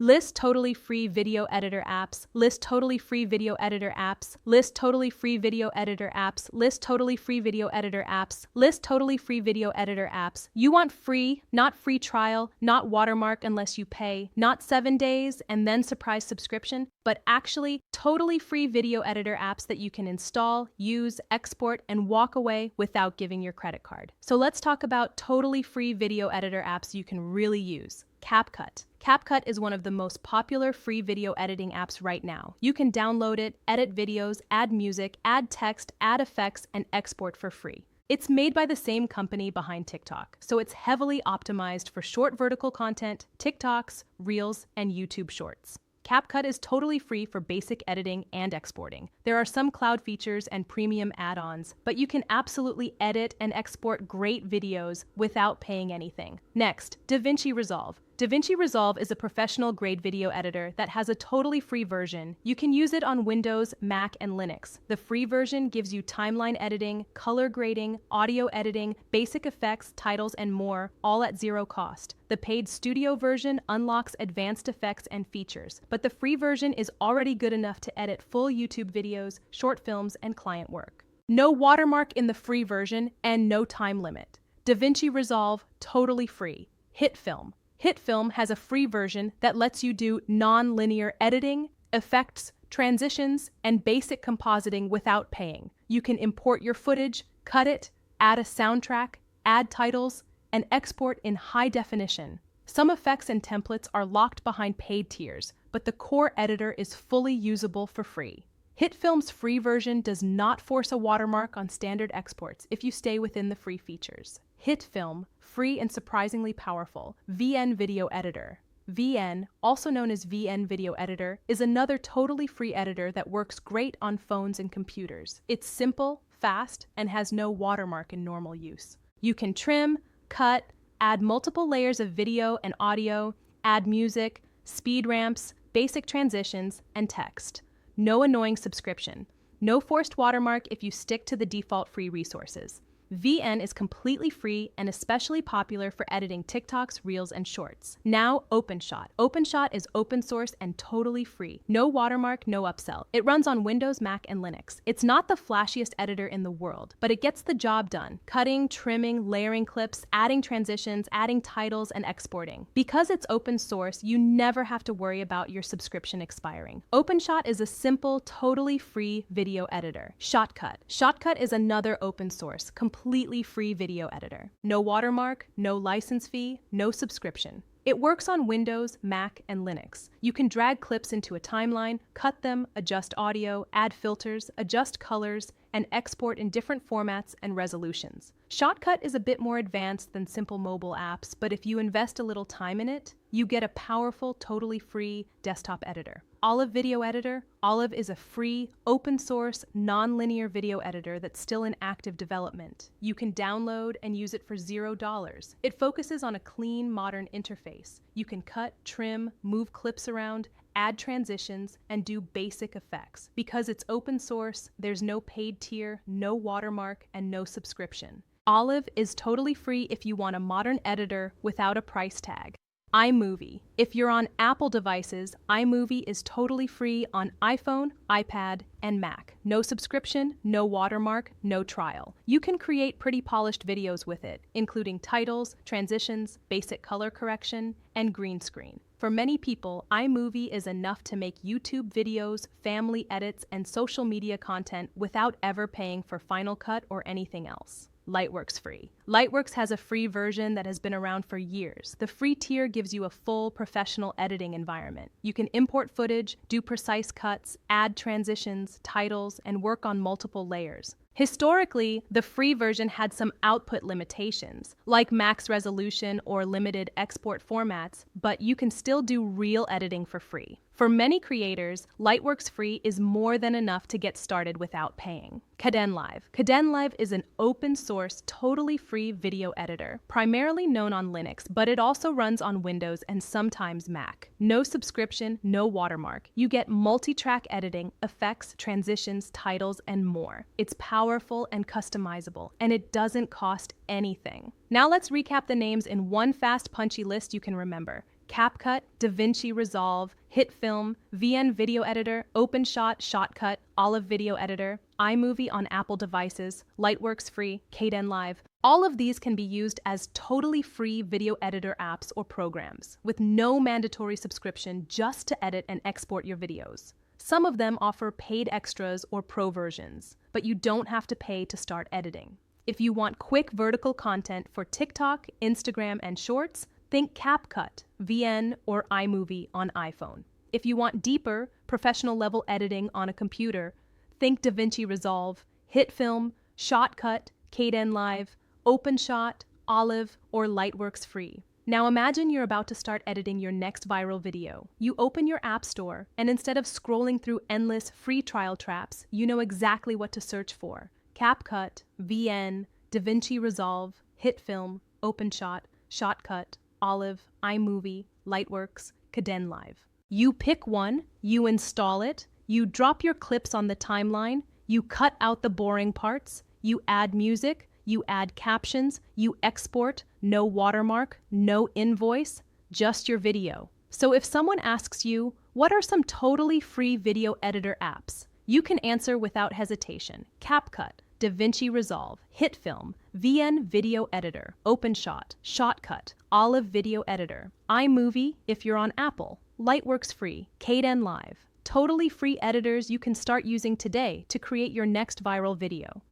List totally free video editor apps. List totally free video editor apps. List totally free video editor apps. List totally free video editor apps. List totally free video editor apps. You want free, not free trial, not Watermark unless you pay, not 7 days and then surprise subscription, but actually totally free video editor apps that you can install, use, export, and walk away without giving your credit card. So let's talk about totally free video editor apps you can really use. CapCut. CapCut is one of the most popular free video editing apps right now. You can download it, edit videos, add music, add text, add effects, and export for free. It's made by the same company behind TikTok, so it's heavily optimized for short vertical content, TikToks, Reels, and YouTube Shorts. CapCut is totally free for basic editing and exporting. There are some cloud features and premium add-ons, but you can absolutely edit and export great videos without paying anything. Next, DaVinci Resolve. DaVinci Resolve is a professional-grade video editor that has a totally free version. You can use it on Windows, Mac, and Linux. The free version gives you timeline editing, color grading, audio editing, basic effects, titles, and more, all at zero cost. The paid studio version unlocks advanced effects and features, but the free version is already good enough to edit full YouTube videos, short films, and client work. No watermark in the free version and no time limit. DaVinci Resolve, totally free. HitFilm. HitFilm has a free version that lets you do non-linear editing, effects, transitions, and basic compositing without paying. You can import your footage, cut it, add a soundtrack, add titles, and export in high definition. Some effects and templates are locked behind paid tiers, but the core editor is fully usable for free. HitFilm's free version does not force a watermark on standard exports if you stay within the free features. HitFilm, free and surprisingly powerful, VN Video Editor. VN, also known as VN Video Editor, is another totally free editor that works great on phones and computers. It's simple, fast, and has no watermark in normal use. You can trim, cut, add multiple layers of video and audio, add music, speed ramps, basic transitions, and text. No annoying subscription. No forced watermark if you stick to the default free resources. VN is completely free and especially popular for editing TikToks, Reels, and Shorts. Now, OpenShot. OpenShot is open source and totally free. No watermark, no upsell. It runs on Windows, Mac, and Linux. It's not the flashiest editor in the world, but it gets the job done. Cutting, trimming, layering clips, adding transitions, adding titles, and exporting. Because it's open source, you never have to worry about your subscription expiring. OpenShot is a simple, totally free video editor. Shotcut. Shotcut is another open source, completely free video editor. No watermark, no license fee, no subscription. It works on Windows, Mac, and Linux. You can drag clips into a timeline, cut them, adjust audio, add filters, adjust colors, and export in different formats and resolutions. Shotcut is a bit more advanced than simple mobile apps, but if you invest a little time in it, you get a powerful, totally free desktop editor. Olive Video Editor. Olive is a free, open-source, non-linear video editor that's still in active development. You can download and use it for $0. It focuses on a clean, modern interface. You can cut, trim, move clips around, add transitions, and do basic effects. Because it's open source, there's no paid tier, no watermark, and no subscription. Olive is totally free if you want a modern editor without a price tag. iMovie. If you're on Apple devices, iMovie is totally free on iPhone, iPad, and Mac. No subscription, no watermark, no trial. You can create pretty polished videos with it, including titles, transitions, basic color correction, and green screen. For many people, iMovie is enough to make YouTube videos, family edits, and social media content without ever paying for Final Cut or anything else. Lightworks free. Lightworks has a free version that has been around for years. The free tier gives you a full professional editing environment. You can import footage, do precise cuts, add transitions, titles, and work on multiple layers. Historically, the free version had some output limitations, like max resolution or limited export formats, but you can still do real editing for free. For many creators, Lightworks Free is more than enough to get started without paying. Kdenlive. Kdenlive is an open-source, totally free video editor, primarily known on Linux, but it also runs on Windows and sometimes Mac. No subscription, no watermark. You get multi-track editing, effects, transitions, titles, and more. It's powerful and customizable, and it doesn't cost anything. Now let's recap the names in one fast, punchy list you can remember. CapCut, DaVinci Resolve, HitFilm, VN Video Editor, OpenShot, Shotcut, Olive Video Editor, iMovie on Apple devices, Lightworks free, Kdenlive. All of these can be used as totally free video editor apps or programs, with no mandatory subscription just to edit and export your videos. Some of them offer paid extras or pro versions, but you don't have to pay to start editing. If you want quick vertical content for TikTok, Instagram, and Shorts, think CapCut, VN, or iMovie on iPhone. If you want deeper, professional-level editing on a computer, think DaVinci Resolve, HitFilm, Shotcut, Kdenlive, OpenShot, Olive, or Lightworks free. Now imagine you're about to start editing your next viral video. You open your app store, and instead of scrolling through endless free trial traps, you know exactly what to search for. CapCut, VN, DaVinci Resolve, HitFilm, OpenShot, Shotcut, Olive, iMovie, Lightworks, Kdenlive. You pick one, you install it, you drop your clips on the timeline, you cut out the boring parts, you add music, you add captions, you export, no watermark, no invoice, just your video. So if someone asks you, what are some totally free video editor apps? You can answer without hesitation. CapCut, DaVinci Resolve, HitFilm, VN Video Editor, OpenShot, Shotcut, Olive Video Editor, iMovie if you're on Apple, Lightworks free, Kdenlive. Totally free editors you can start using today to create your next viral video.